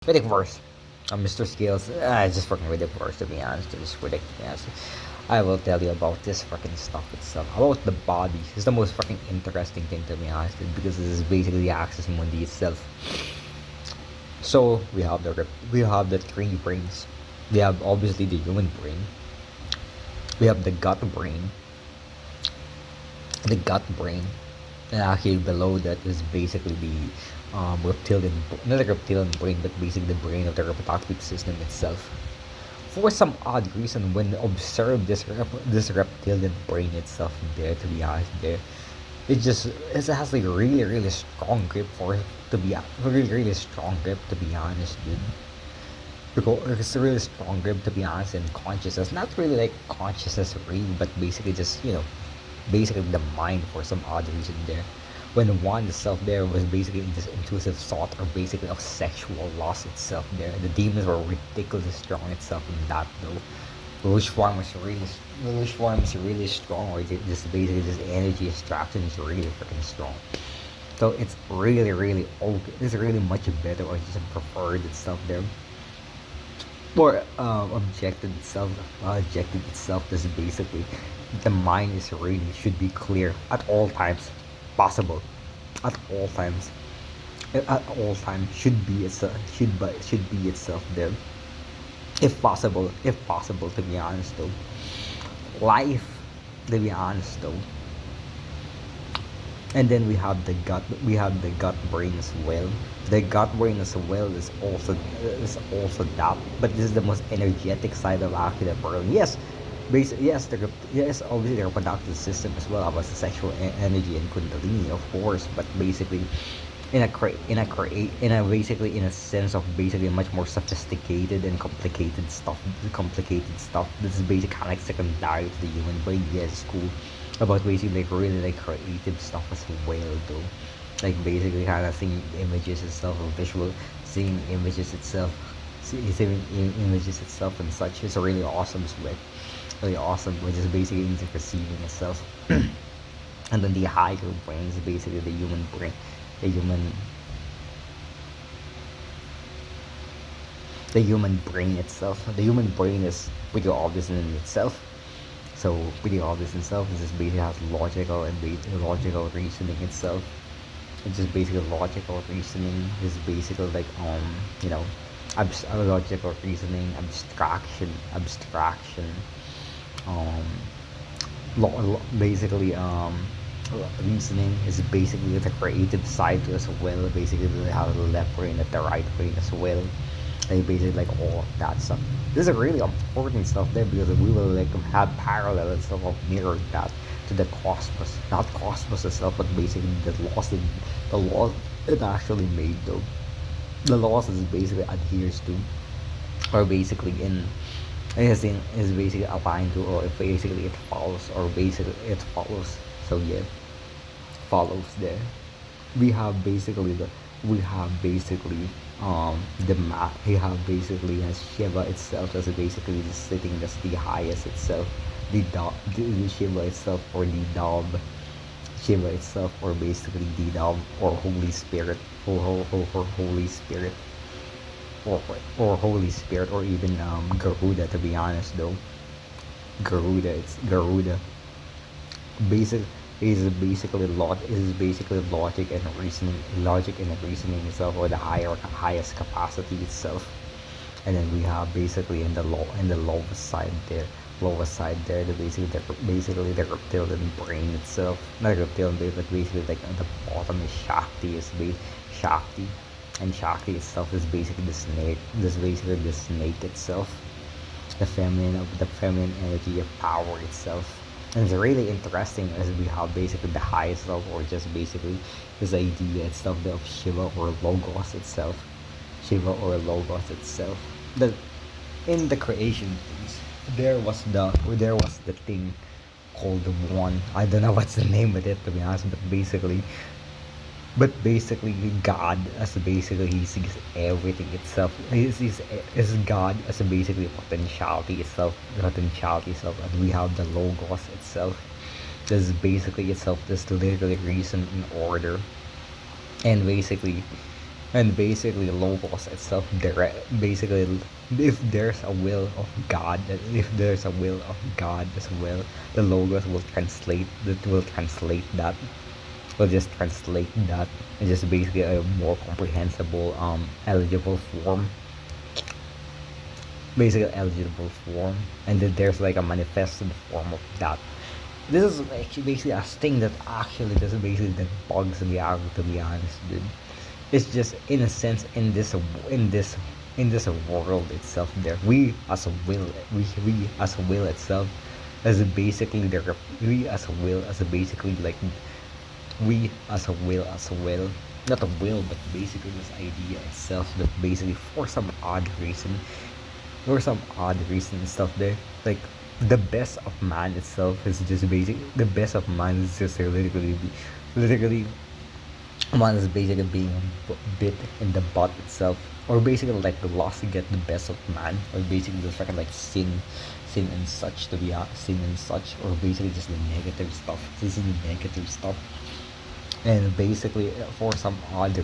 Ridiculous. Mr. Scales, it's just fucking ridiculous to be honest. It's just ridiculous. I will tell you about this fucking stuff itself. About the body. It's the most fucking interesting thing to be honest, because this is basically the axis mundi itself. So we have the three brains. We have obviously the human brain. We have the gut brain. The gut brain. And actually below that is basically the reptilian, not the reptilian brain, but basically the brain of the reproductive system itself. For some odd reason, when observe this reptilian brain itself there, to be honest, there, it has like really strong grip for to be really strong grip to be honest, dude. Because it's a really strong grip to be honest, and consciousness, not really like consciousness really, but basically just basically the mind for some odd reason there. When one itself there was basically this intrusive thought or basically of sexual loss itself there. The demons were ridiculously strong itself in that though. Which form is really strong, or just basically this energy extraction is really freaking strong. So it's really okay. It's really much better or just preferred itself there. Or objective itself is basically the mind is really should be clear at all times possible, at all times, at all times should be itself there, if possible to be honest though. Life, to be honest though. And then we have the gut brain as well. The gut brain as well is also that, but this is the most energetic side of actually the brain. Yes, yes, obviously the reproductive system as well about the sexual energy and kundalini, of course, but basically in a basically in a sense of basically much more sophisticated and complicated stuff. This is basically kind of like secondary to the human brain. Yes, cool. About basically like really like creative stuff as well though. Like basically kind of seeing images itself or seeing images itself, seeing images itself and such is really awesome as well. Really awesome, which is basically into perceiving itself. And then the higher brain is basically the human brain, the human the human brain itself. The human brain is pretty obvious in itself. So pretty obvious in itself. This is basically has logical and logical reasoning itself. It's just basically logical reasoning. This is basically like you know logical reasoning, abstraction, um basically reasoning is basically the creative side as well. Basically they have the left brain and the right brain as well. They basically like all of that stuff. This is really important stuff there, because we will like have parallel and stuff of mirror that to the cosmos, not cosmos itself, but basically the laws it actually made though. The laws is basically adheres to, or basically in is basically aligned to, or basically it follows, or basically it follows. So yeah, follows there. We have basically the map. We have basically as Shiva itself as basically just sitting as the highest itself, the Shiva itself, or the dove, Shiva itself, or basically the dove, or Holy Spirit, or Holy Spirit, or Holy Spirit, or even Garuda, to be honest though. Garuda. Basic is basically logic and reasoning itself, or the highest capacity itself. And then we have basically in the lowest side there, basically the reptilian brain itself, not reptilian brain, but basically like at the bottom is Shakti, and Shakti itself is basically the snake itself, the feminine energy of power itself. And it's really interesting as we have basically the highest level, or just basically this idea itself of Shiva or Logos itself. The in the creation things, there was the thing called the one. I don't know what's the name of it to be honest, but basically God as basically he sees everything itself. He sees is God as basically potentiality itself, and we have the logos itself. This is basically itself this literally reason in order, and basically And basically logos itself direct basically if there's a will of God, if there's a will of God as well, the logos will translate that, will just translate that and just basically a more comprehensible eligible form, basically eligible form. And then there's like a manifested form of that. This is actually basically a thing that actually just basically that bugs me out, to be honest, dude. It's just in a sense in this in this world itself, there we as a will itself as basically we as a will as a basically like we as a will, not a will but basically this idea itself that basically for some odd reason and stuff there, like the best of man itself is just basic the best of man is just literally man is basically being bit in the butt itself, or basically like the loss to get the best of man, or basically the fucking like sin and such, to be sin and such, or basically just the negative stuff. This is the negative stuff. And basically for some odd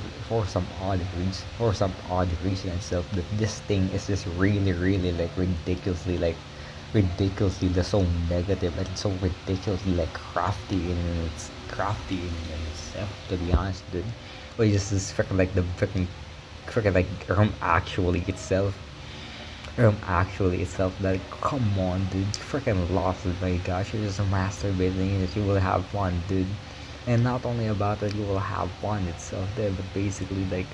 reason itself, that this thing is just really like ridiculously so negative and so ridiculously like crafty in itself, to be honest, dude. Or just this freaking like actually itself, like come on, dude, freaking lost it. My gosh, you're just masturbating that you will have fun, dude. And not only about that, you will have fun itself there, but basically like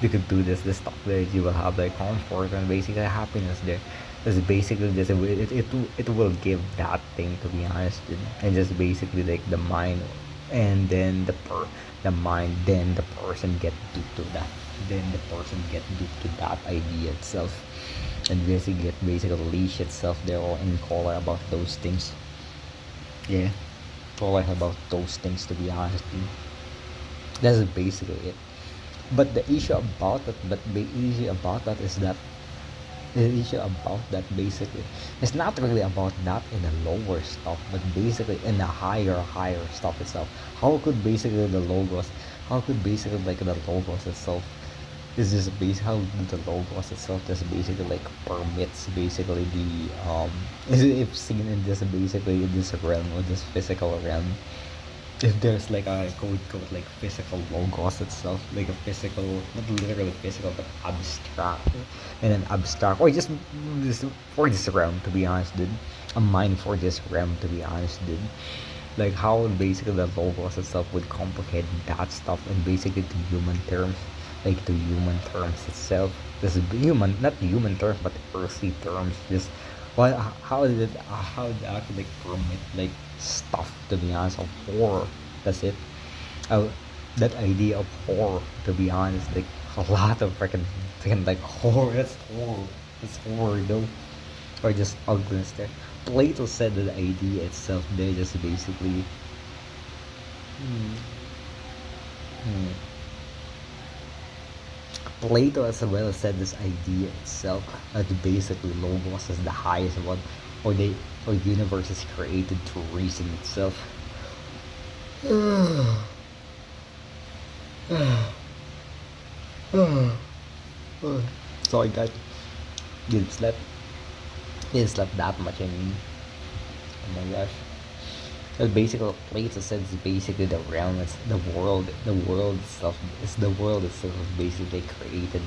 you could do this stuff there, you will have like comfort and basically happiness there. It's basically just it will give that thing, to be honest, dude. And just basically like the mind, and then the mind, then the person get duped to that, idea itself, and basically leash itself there or in color about those things. Yeah, color about those things, to be honest, dude. That's basically it. But the issue about that is that the issue about that basically it's not really about that in the lower stuff, but basically in the higher stuff itself. How could basically the logos, how could basically like the logos itself is just basic how the logos itself just basically like permits basically the if seen in this basically in this realm or this physical realm, if there's like a quote like physical logos itself, like a physical, not literally physical but abstract, and an abstract or just this for this realm, to be honest, dude. A mind for this realm, to be honest, dude. Like how basically the logos itself would complicate that stuff and basically to human terms, like to human terms itself. This is human, not human terms but earthly terms. Just well, how did it actually like permit like stuff, to be honest, of horror. That's it. uh, that idea of horror, to be honest, like a lot of freaking like horror. That's horror though, or just ugliness there. Plato said that the idea itself there just basically hmm, hmm. Plato as well said this idea itself, that basically logos is the highest one, or they or universe is created through reason itself. So I got didn't sleep didn't sleep that much, I mean. Oh my gosh. So basically Plato says basically the realm is the world itself is basically created,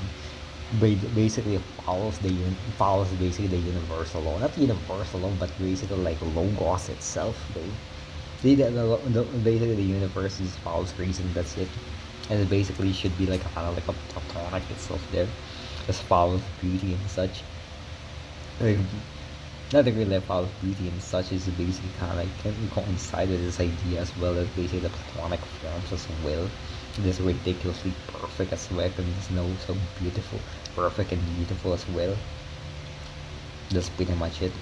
basically follows basically the universal law, not universal law but basically like logos itself though. See that basically the universe just follows reason, that's it. And it basically should be like a kind of like a platonic itself there, just follows beauty and such, like not really like follows beauty and such is basically kind of like can coincide with this idea as well as basically the platonic forms as well. This ridiculously perfect as well, and it's no so beautiful, perfect and beautiful as well. That's pretty much it.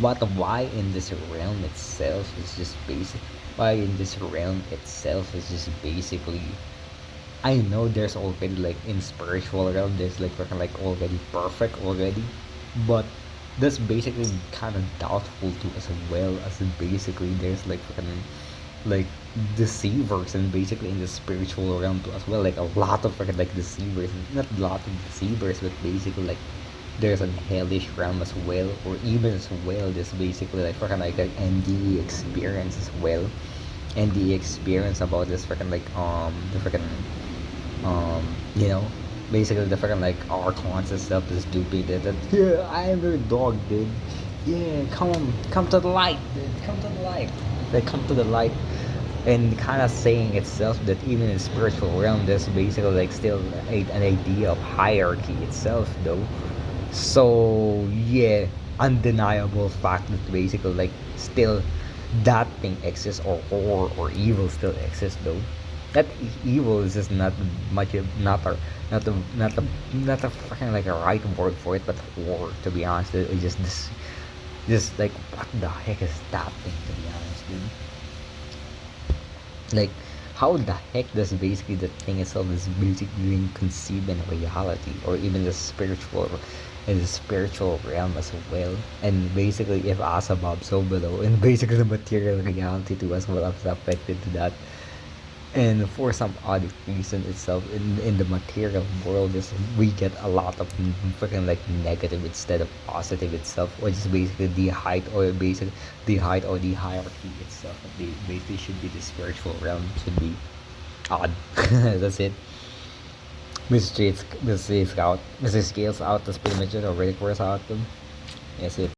But why in this realm itself is just basic. Why in this realm itself is just basically. I know there's already like in spiritual realm there's like fucking like already perfect already, but that's basically kind of doubtful too as well as basically there's like fucking like deceivers and basically in the spiritual realm too as well. Like a lot of freaking like deceivers, not a lot of deceivers, but basically like there's a hellish realm as well, or even as well. This basically like freaking like an NDE experience as well. NDE experience about this freaking like the freaking you know, basically the freaking like our conscious self is stupid that yeah, I am your dog, dude. Yeah, come to the light, dude. Come to the light. Like come to the light, and kind of saying itself that even in spiritual realm, there's basically like still an idea of hierarchy itself, though. So yeah, undeniable fact that basically like still that thing exists, or horror or evil still exists, though. That evil is just not much of not a fucking like a right word for it, but horror, to be honest. It's just this, just like what the heck is that thing, to be honest, dude? Like how the heck does basically the thing itself is basically being conceived in reality, or even the spiritual, in the spiritual realm as well, and basically if as above so below, and basically the material reality too as well is affected to that. And for some odd reason itself, in the material world, is we get a lot of freaking like negative instead of positive itself, which is basically the height, or basically the height or the hierarchy itself. They basically should be the spiritual realm, should be odd. That's it. Mr. Scales out. Mr. Scales out. That's pretty much it. Or Ridic out them. Yes, it.